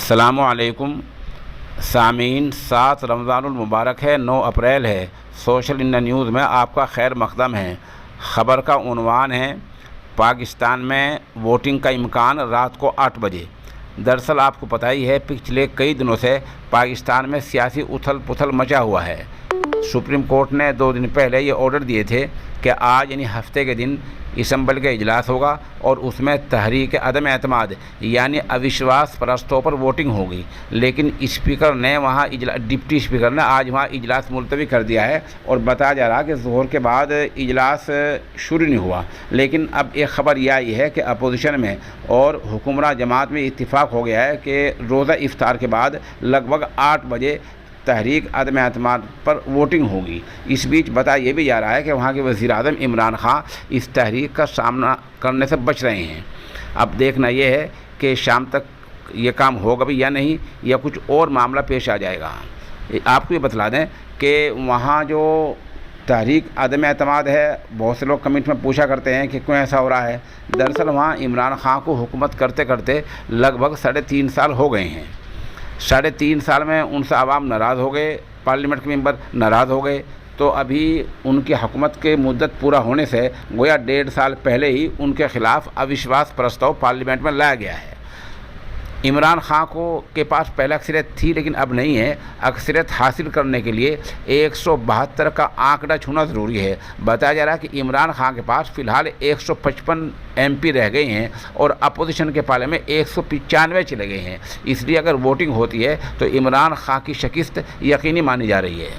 السلام علیکم سامعین، 7 رمضان المبارک ہے، 9 اپریل ہے۔ سوشل انڈیا نیوز میں آپ کا خیر مقدم ہے۔ خبر کا عنوان ہے پاکستان میں ووٹنگ کا امکان رات کو 8 بجے۔ دراصل آپ کو پتہ ہی ہے، پچھلے کئی دنوں سے پاکستان میں سیاسی اتھل پتھل مچا ہوا ہے۔ سپریم کورٹ نے 2 دن پہلے یہ آرڈر دیے تھے کہ آج یعنی ہفتے کے دن اسمبلی کا اجلاس ہوگا اور اس میں تحریک عدم اعتماد یعنی اوشواس پرستوں پر ووٹنگ ہوگی، لیکن اسپیکر نے ڈپٹی اسپیکر نے آج وہاں اجلاس ملتوی کر دیا ہے اور بتایا جا رہا کہ ظہر کے بعد اجلاس شروع نہیں ہوا۔ لیکن اب ایک خبر یہ آئی ہے کہ اپوزیشن میں اور حکمراں جماعت میں اتفاق ہو گیا ہے کہ روزہ افطار کے بعد لگ بھگ 8 بجے تحریک عدم اعتماد پر ووٹنگ ہوگی۔ اس بیچ بتایا یہ بھی جا رہا ہے کہ وہاں کے وزیر اعظم عمران خان اس تحریک کا سامنا کرنے سے بچ رہے ہیں۔ اب دیکھنا یہ ہے کہ شام تک یہ کام ہوگا بھی یا نہیں، یا کچھ اور معاملہ پیش آ جائے گا۔ آپ کو یہ بتلا دیں کہ وہاں جو تحریک عدم اعتماد ہے، بہت سے لوگ کمنٹ میں پوچھا کرتے ہیں کہ کیوں ایسا ہو رہا ہے۔ دراصل وہاں عمران خان کو حکومت کرتے کرتے لگ بھگ 3.5 سال ہو گئے ہیں۔ 3.5 سال میں ان سے عوام ناراض ہو گئے، پارلیمنٹ کے ممبر ناراض ہو گئے، تو ابھی ان کی حکومت کے مدت پورا ہونے سے گویا 1.5 سال پہلے ہی ان کے خلاف اوشواس پرستاؤ پارلیمنٹ میں لایا گیا ہے۔ عمران خان کے پاس پہلے اکثریت تھی لیکن اب نہیں ہے۔ اکثریت حاصل کرنے کے لیے 172 کا آنکڑا چھونا ضروری ہے۔ بتایا جا رہا ہے کہ عمران خان کے پاس فی الحال 155 MP رہ گئے ہیں اور اپوزیشن کے پالے میں 195 چلے گئے ہیں۔ اس لیے اگر ووٹنگ ہوتی ہے تو عمران خان کی شکست یقینی مانی جا رہی ہے۔